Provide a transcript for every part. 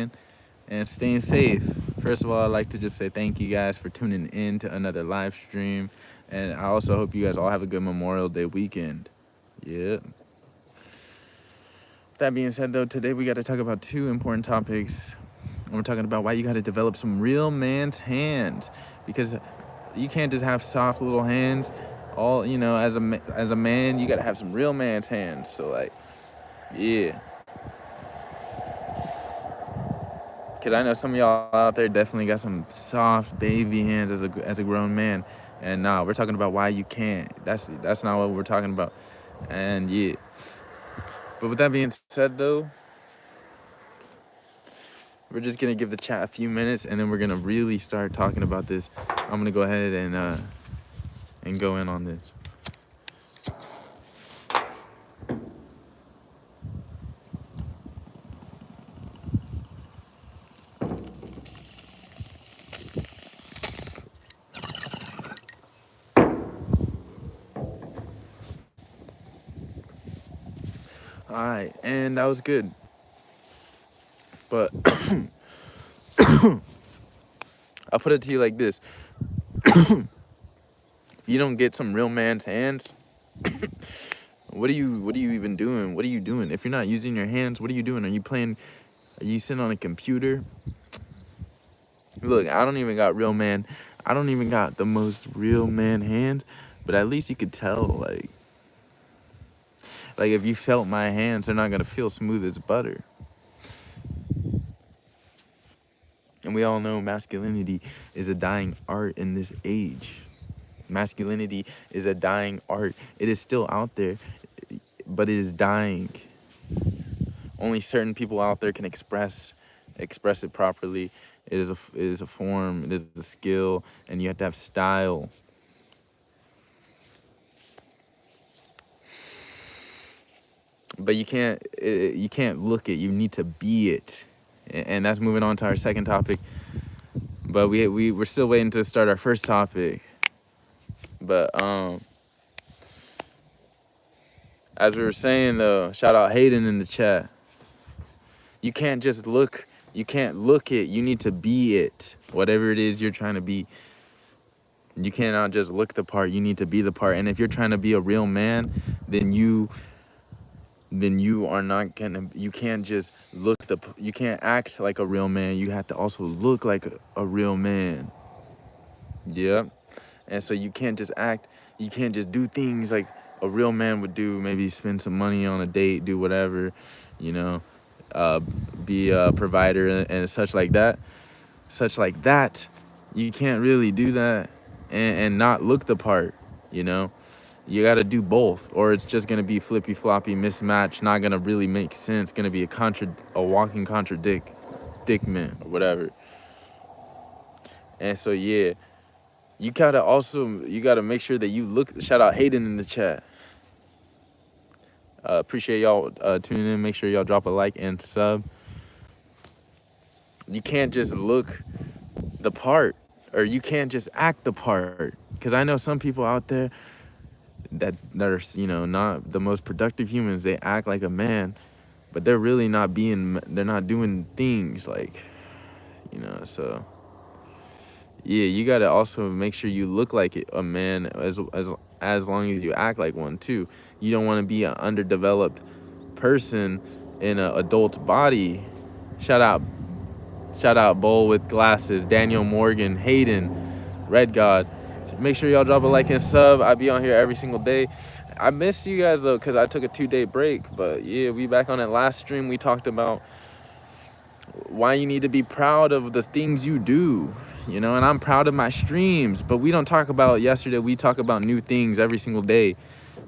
man, and staying safe. First of all, I'd like to just say thank you guys for tuning in to another live stream. And I also hope you guys all have a good Memorial Day weekend. Yeah. That being said, though, today we got to talk about two important topics. And we're talking about why you got to develop some real man's hands, because you can't just have soft little hands. All as a man, you got to have some real man's hands. So like, yeah, because I know some of y'all out there definitely got some soft baby hands as a grown man, and nah, we're talking about why you can't. That's not what we're talking about, and yeah. But with that being said, though, we're just gonna give the chat a few minutes, and then we're gonna really start talking about this. I'm gonna go ahead and go in on this. All right, and that was good, but I'll put it to you like this: if you don't get some real man's hands, what are you even doing? What are you doing? If you're not using your hands, what are you doing? Are you playing? Are you sitting on a computer? Look, I don't even got real man. I don't even got the most real man hands, but at least you could tell, like if you felt my hands, they're not gonna feel smooth as butter. And we all know masculinity is a dying art in this age. Masculinity is a dying art. It is still out there, but it is dying. Only certain people out there can express it properly. It is a form, it is a skill, and you have to have style. But you can't look it. You need to be it. And that's moving on to our second topic. But we're still waiting to start our first topic. But as we were saying, though, shout out Hayden in the chat. You can't just look. You can't look it. You need to be it. Whatever it is you're trying to be. You cannot just look the part. You need to be the part. And if you're trying to be a real man, then you are not gonna. You can't just you can't act like a real man. You have to also look like a real man. Yep. And so you can't just act. You can't just do things like a real man would do. Maybe spend some money on a date, do whatever, you know, be a provider and such like that. Such like that. You can't really do that and not look the part, you know. You got to do both, or it's just gonna be flippy floppy mismatch, not gonna really make sense. Gonna be a walking contradiction or whatever. And so yeah, you gotta make sure that you look. Shout out Hayden in the chat. Appreciate y'all tuning in. Make sure y'all drop a like and sub. You can't just look the part, or you can't just act the part. Because I know some people out there that are, not the most productive humans. They act like a man, but they're really not they're not doing things like, so yeah, you gotta also make sure you look like a man as long as you act like one too. You don't want to be an underdeveloped person in an adult body. Shout out Bull with glasses, Daniel Morgan, Hayden, Red God. Make sure y'all drop a like and sub. I be on here every single day. I missed you guys though, cause I took a 2-day break. But yeah, we back on it. Last stream we talked about why you need to be proud of the things you do, and I'm proud of my streams. But we don't talk about yesterday. We talk about new things every single day,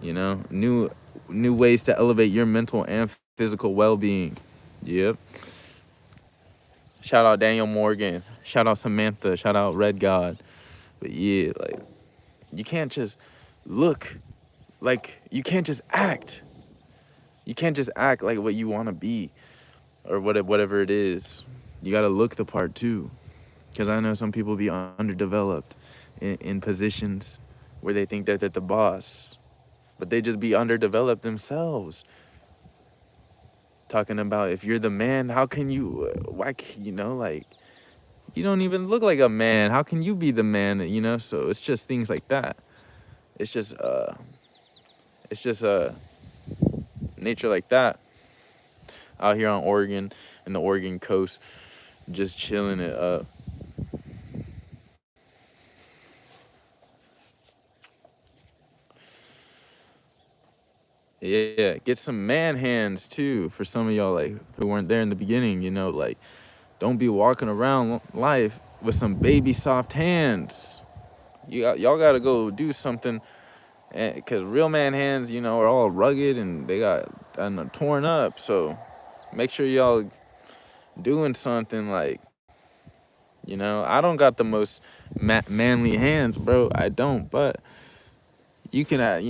new ways to elevate your mental and physical well-being. Yep. Shout out Daniel Morgan. Shout out Samantha. Shout out Red God. But yeah, like, you can't just look like, you can't just act. You can't just act like what you want to be or whatever it is. You got to look the part too. Because I know some people be underdeveloped in positions where they think that they're the boss, but they just be underdeveloped themselves. talking about if you're the man, how can you, like, you don't even look like a man. How can you be the man, So it's just things like that. It's just, it's just nature like that out here on Oregon and the Oregon coast, just chilling it up. Yeah, get some man hands too for some of y'all like who weren't there in the beginning. Like, don't be walking around life with some baby soft hands. Y'all gotta go do something, because real man hands, are all rugged and they got torn up. So make sure y'all doing something like, I don't got the most manly hands, bro. I don't, but you can, at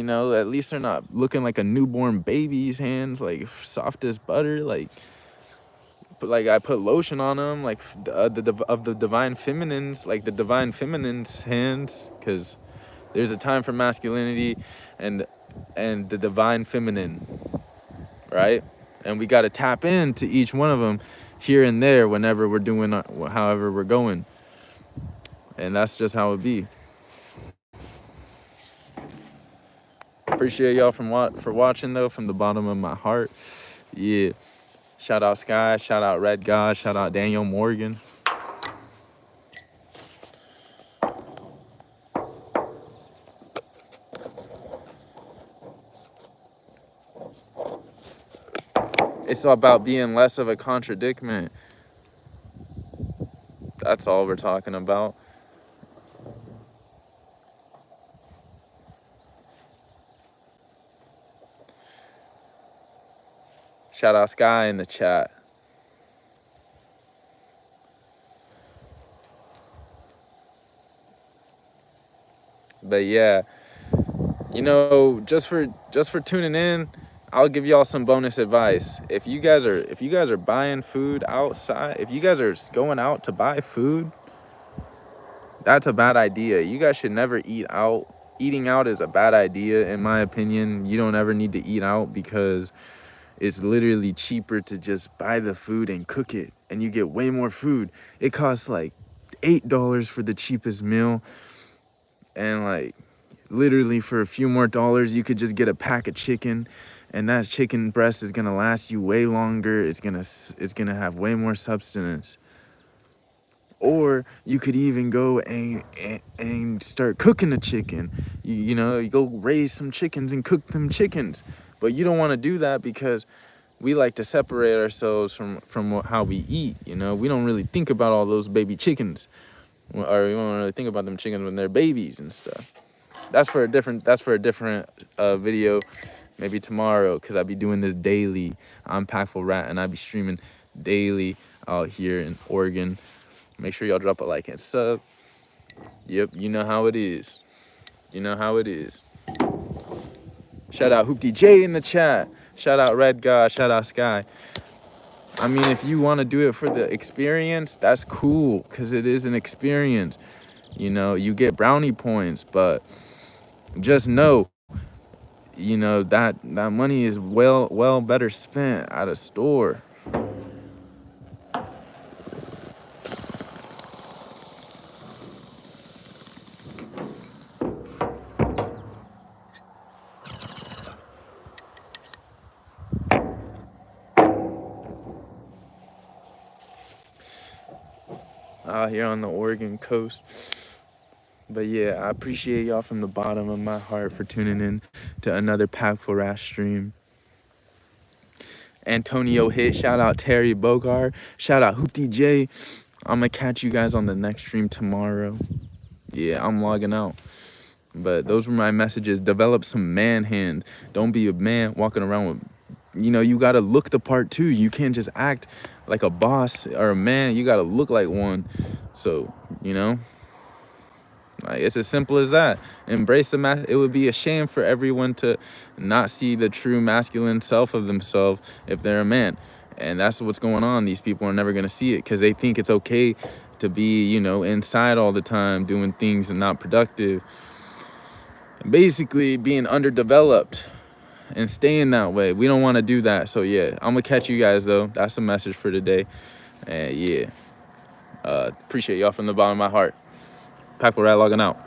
least they're not looking like a newborn baby's hands, like soft as butter, like. But like I put lotion on them, like the divine feminines, like the divine feminine's hands, because there's a time for masculinity, and the divine feminine, right? And we got to tap into each one of them here and there whenever we're doing, however we're going, and that's just how it be. Appreciate y'all for watching though, from the bottom of my heart. Yeah. Shout out Sky, shout out Red God, shout out Daniel Morgan. It's all about being less of a contradiction. That's all we're talking about. Shout out Sky in the chat. But yeah, just for tuning in, I'll give y'all some bonus advice. If you guys are buying food outside, if you guys are going out to buy food, that's a bad idea. You guys should never eat out. Eating out is a bad idea, in my opinion. You don't ever need to eat out, because it's literally cheaper to just buy the food and cook it, and you get way more food. It costs like $8 for the cheapest meal, and like literally for a few more dollars you could just get a pack of chicken, and that chicken breast is gonna last you way longer. It's gonna have way more substance. Or you could even go and start cooking the chicken. You go raise some chickens and cook them chickens. But you don't want to do that, because we like to separate ourselves from how we eat. We don't really think about all those baby chickens, or we don't really think about them chickens when they're babies and stuff. That's for a different video, maybe tomorrow, because I'll be doing this daily. I'm Packful Rat, and I'll be streaming daily out here in Oregon. Make sure y'all drop a like and sub. Yep, you know how it is. Shout out Hoopty J in the chat. Shout out Red God. Shout out Sky. I mean, if you want to do it for the experience, that's cool, because it is an experience. You get brownie points, but just know, that money is well better spent at a store. Out here on the Oregon coast. But yeah, I appreciate y'all from the bottom of my heart for tuning in to another Packful Rat stream. Antonio Hit, shout out Terry Bogart, shout out Hoopty J. I'm gonna catch you guys on the next stream tomorrow. Yeah, I'm logging out. But those were my messages. Develop some man hand. Don't be a man walking around with, you gotta look the part too. You can't just act like a boss or a man. You gotta look like one. So, like, it's as simple as that. Embrace the it would be a shame for everyone to not see the true masculine self of themselves if they're a man. And that's what's going on. These people are never gonna see it, because they think it's okay to be, inside all the time doing things and not productive. Basically being underdeveloped. and staying that way. We don't want to do that. So yeah, I'm gonna catch you guys though. That's the message for today. And yeah, appreciate y'all from the bottom of my heart. Packful Rat logging out.